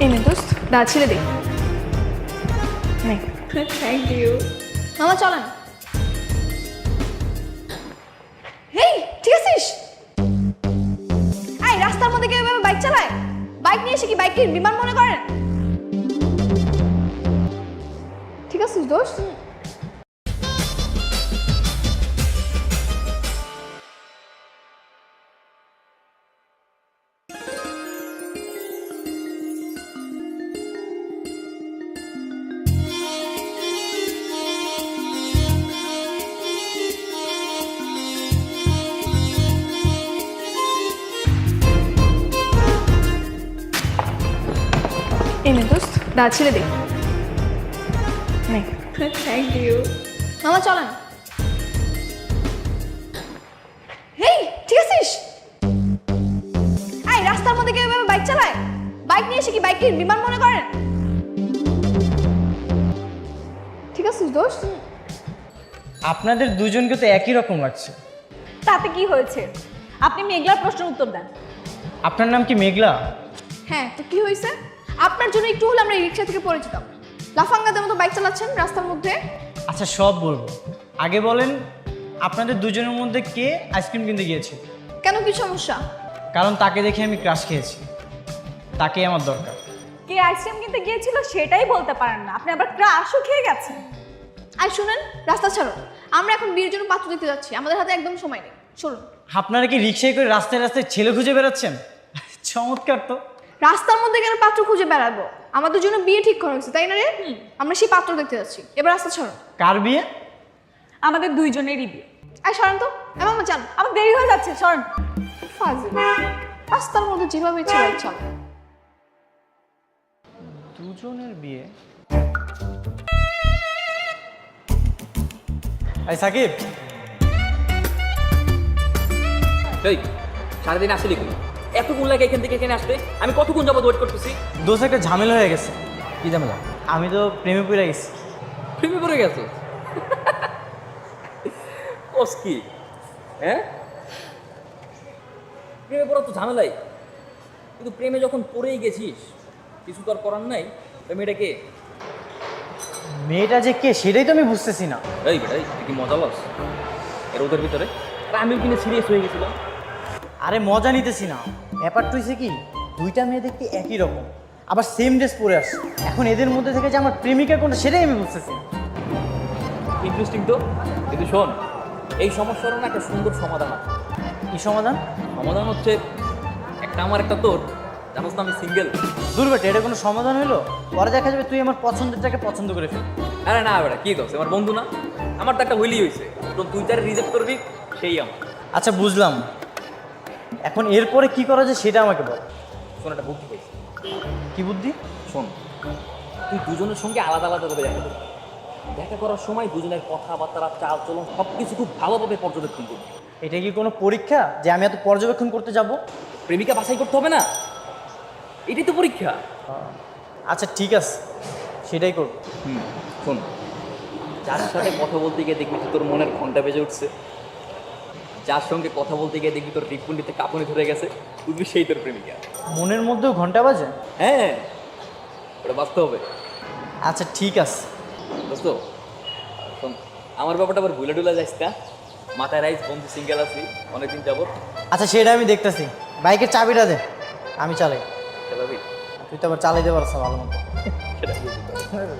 এনে দোস্ত দাঁড়া ছেড়ে দে নে থ্যাংক ইউ। মামা চলেন। হেই ঠিক আছিস? এই রাস্তার মধ্যে কেউ এভাবে বাইক চালায়? বাইক নিয়ে এসে কি বাইককে বিমান মনে করেন? ঠিক আছিস দোস্ত? এনে দোস্ত দাঁড়া ছেড়ে দে নে থ্যাংক ইউ। মামা চলেন। হেই ঠিক আছিস? এই রাস্তার মধ্যে কেউ এভাবে বাইক চালায়? বাইক নিয়ে এসে কি বাইককে বিমান মনে করেন? ঠিক আছিস দোস্ত? আপনাদের দুজনকে তো একই রকম লাগছে। তাতে কি হয়েছে? আপনি মেঘলার প্রশ্নের উত্তর দেন। আপনার নাম কি মেঘলা? হ্যাঁ তো কি হয়েছে? আপনার জন্য একটু হলে আমরা রিক্সা থেকে পড়ে যেতাম। লাফাঙ্গাদের মতো বাইক চালাচ্ছেন রাস্তার মধ্যে। আচ্ছা সব বলবো, আগে বলেন আপনাদের দুজনের মধ্যে কে আইসক্রিম কিনতে গিয়েছে? কেন কি সমস্যা? কারণ তাকে দেখে আমি ক্রাশ খেয়েছি, তাকেই আমার দরকার। কে আইসক্রিম কিনতে গিয়েছিল সেটাই বলতে পারেন না, আপনি আবার ক্রাশও খেয়ে গেছেন। আর শুনেন, রাস্তা ছাড়ো, আমরা এখন বিয়ের জন্য পাত্র দিতে যাচ্ছি, আমাদের হাতে একদম সময় নেই। চলুন। আপনারা কি রিক্সায় করে রাস্তায় রাস্তায় ছেলে খুঁজে বেড়াচ্ছেন? চমৎকার তো। রাস্তার মধ্যে কেন পাত্র খুঁজে বেড়াবো? আমাদের জন্য বিয়ে ঠিক করা হয়েছে, তাই না রে? আমরা সেই পাত্র দেখতে যাচ্ছি। এবার রাস্তা ছাড়ো। কার বিয়ে? আমাদের দুইজনেরই বিয়ে। আর সরেন তো, এমন চান। আমার দেরি হয়ে যাচ্ছে, সরেন। ফাজিল। রাস্তার মধ্যে যেভাবে ইচ্ছে বাইক চলে। দুজনের বিয়ে? এই সাকিব, এই সারাদিন আসলি কি এতক্ষণ লাগে এখান থেকে এখানে আসতে? আমি কতক্ষণ যাবত ওয়েট করতেছি। দোষ একটা ঝামেলা হয়ে গেছে। কি ঝামেলা? আমি তো প্রেমে পড়ে গেছি। প্রেমে পড়ে গেছো? ওস কি? হ্যাঁ, প্রেমে পড়া তো ঝামেলাই, কিন্তু প্রেমে যখন পড়েই গেছিস কিছু তো আর করার নাই। ওই মেয়েটাকে মেয়েটা যে কে সেটাই তো আমি বুঝতেছি না। এই বেটা, তুই কি মজা লস এর ওদের ভিতরে? আর আমিও কিনে সিরিয়াস হয়ে গেছিলাম। আরে মজা নিতেছি না, ব্যাপারটা হয়েছে কি, দুইটা মেয়ে দেখতে একই রকম, আবার সেম ড্রেস পরে আসছে। এখন এদের মধ্যে থেকে যে আমার প্রেমিকা কোনটা সেটাই আমি বুঝতেছি না। ইন্টারেস্টিং তো, কিন্তু শোন, এই সমস্যারও না একটা সুন্দর সমাধান আছে। কি সমাধান? সমাধান হচ্ছে একটা আমার একটা তোর। জানোস না আমি সিঙ্গেল। দূর বেটা, এটা কোনো সমাধান হলো? পরে দেখা যাবে তুই আমার পছন্দেরটাকে পছন্দ করে ফেল। আরে না বেটা, কি দোষ, আমার বন্ধু না? আমার তো একটা হইলেই হয়েছে, তো তুই তার রিজেক্ট করবি সেই আমার। আচ্ছা বুঝলাম, এখন এরপরে কি করা যায় সেটা আমাকে বল। শোন, একটা বুদ্ধি পেয়েছি। কি বুদ্ধি? শোন, তুই দুজনের সঙ্গে আলাদা আলাদা করে দেখা করবি। দেখা করার সময় দুজনের কথাবার্তা, চাল চলন সব কিছু খুব ভালোভাবে পর্যবেক্ষণ করবি। এটা কি কোনো পরীক্ষা যে আমি এত পর্যবেক্ষণ করতে যাব? প্রেমিকা বাছাই করতে হবে না, এটাই তো পরীক্ষা। আচ্ছা ঠিক আছে, সেটাই করব। শোন, যার সাথে কথা বলতে গিয়ে দেখবি তোর মনের ঘন্টা বেজে উঠছে, যার সঙ্গে কথা বলতে গিয়ে দেখবি তোর হৃৎপিণ্ডিতে কাঁপুনি ধরে গেছে, বুঝবি সেই তোর প্রেমিকা। মনের মধ্যেও ঘন্টা বাজে? হ্যাঁ, ওটা বাঁচতে হবে। আচ্ছা ঠিক আছে। দোস্ত শোন, আমার ব্যাপারটা আবার ভুলে টুলে যাইস না। মাথায় রাইস, বন্ধু সিঙ্গেল আছি অনেকদিন যাবত। আচ্ছা সেটা আমি দেখতেছি, বাইকের চাবিটা দে, আমি চালাই। চালাবি? তুই তো আবার চালাইতে পারছ ভালো মতো। সেটা বুঝতে হবে।